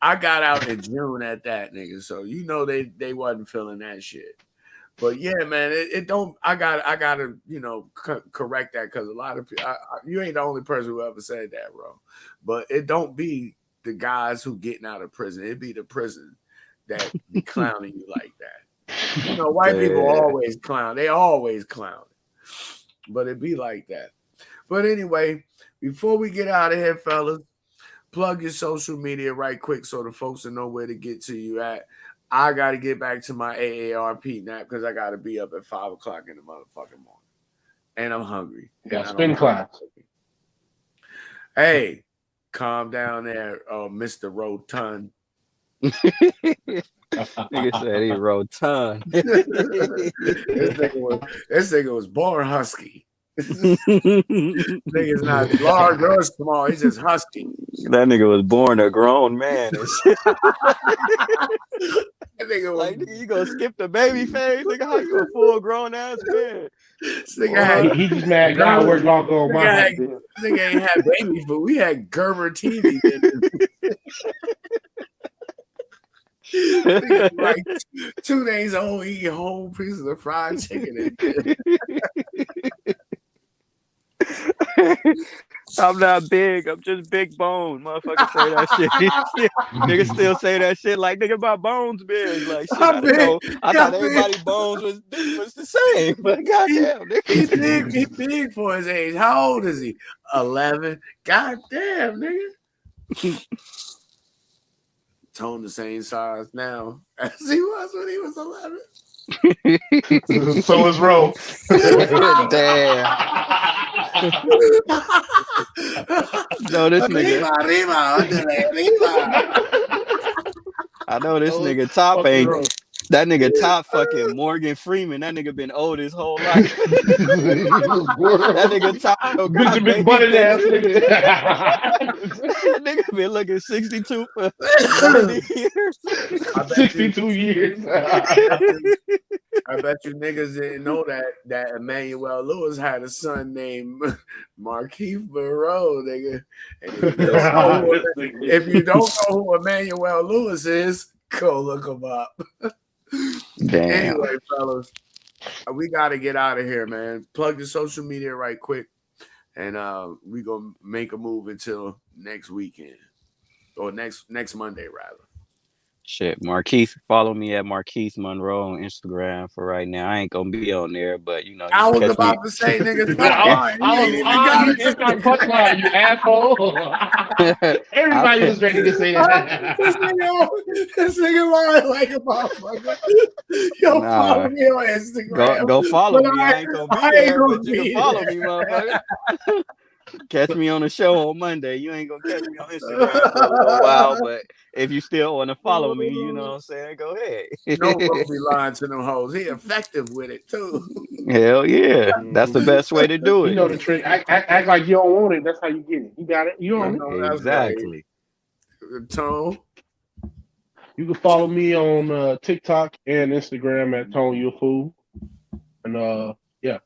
I got out in June at that, nigga. So you know they wasn't feeling that shit. But yeah, man, it don't. I gotta correct that because a lot of people. You ain't the only person who ever said that, bro. But it don't be the guys who getting out of prison. It be the prison that be clowning you like that. You know, white people always clown. They always clown. But it be like that. But anyway, before we get out of here, fellas, plug your social media right quick so the folks will know where to get to you at. I got to get back to my AARP nap because I got to be up at 5 o'clock in the motherfucking morning. And I'm hungry. Yeah, spin class. Hey, calm down there, Mr. Rotund. Nigga said he rotund. This nigga was born husky. Nigga's not large or small, he's just husky. That nigga was born a grown man. Nigga like, nigga, you gonna skip the baby phase? Nigga, how you a full grown ass man? He just mad God worked long on my head. Nigga ain't had baby food. We had Gerber TV. Like 2 days old, eating whole pieces of fried chicken. I'm not big. I'm just big bone. Motherfucker say that shit. Nigga still say that shit like, nigga, my bones big. Like, shit, I thought everybody's bones was the same. But goddamn, nigga. He big for his age. How old is he? 11. Goddamn, nigga. Tone the same size now as he was when he was 11. So is Roe. Damn. No, this nigga. I know this nigga Top ain't. That nigga Top fucking Morgan Freeman. That nigga been old his whole life. That nigga Top big butted ass nigga. That nigga been looking 62 for 30 years. 62 years. I bet you niggas didn't know that Emmanuel Lewis had a son named Markeith Monroe, nigga. And if you don't know who Emmanuel Lewis is, go look him up. Damn. Anyway, fellas, we got to get out of here, man. Plug your social media right quick. and we gonna make a move until next weekend or next Monday rather. Shit, Markeith, follow me at Markeith Monroe on Instagram for right now. I ain't gonna be on there, but you know, you I can was catch me. about to say, niggas, come on. You missed our punchline, you asshole. Everybody was ready to say that. This nigga lying like a motherfucker. Yo, follow Nah, me on Instagram. go follow But me. I ain't gonna be I ain't there, gonna but you can be follow there. me, motherfucker. Catch me on the show on Monday. You ain't gonna catch me on Instagram for a little while, but if you still want to follow me, you know what I'm saying, go ahead. No bro be lying to them hoes. He effective with it too. Hell yeah, that's the best way to do You it. know the trick. Act like you don't want it. That's how you get it. You got it. You I own it. know that's Exactly. right. Tone. You can follow me on TikTok and Instagram at ToneYouAFool. And yeah.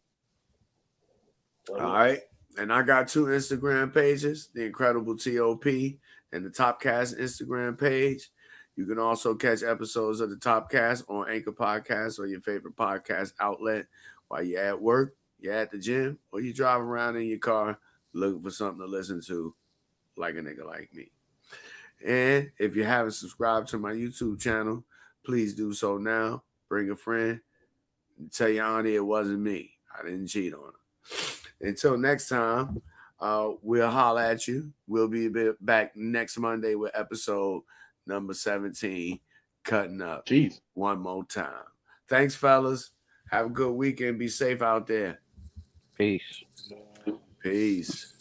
All right. And I got 2 Instagram pages, the Incredible T.O.P and the Top Cast Instagram page. You can also catch episodes of the Top Cast on Anchor Podcasts or your favorite podcast outlet while you're at work, you're at the gym, or you drive around in your car looking for something to listen to like a nigga like me. And if you haven't subscribed to my YouTube channel, please do so now. Bring a friend. Tell your auntie it wasn't me. I didn't cheat on her. Until next time, we'll holler at you. We'll be back next Monday with episode number 17, Cutting Up. Jeez. One more time. Thanks, fellas. Have a good weekend. Be safe out there. Peace. Peace.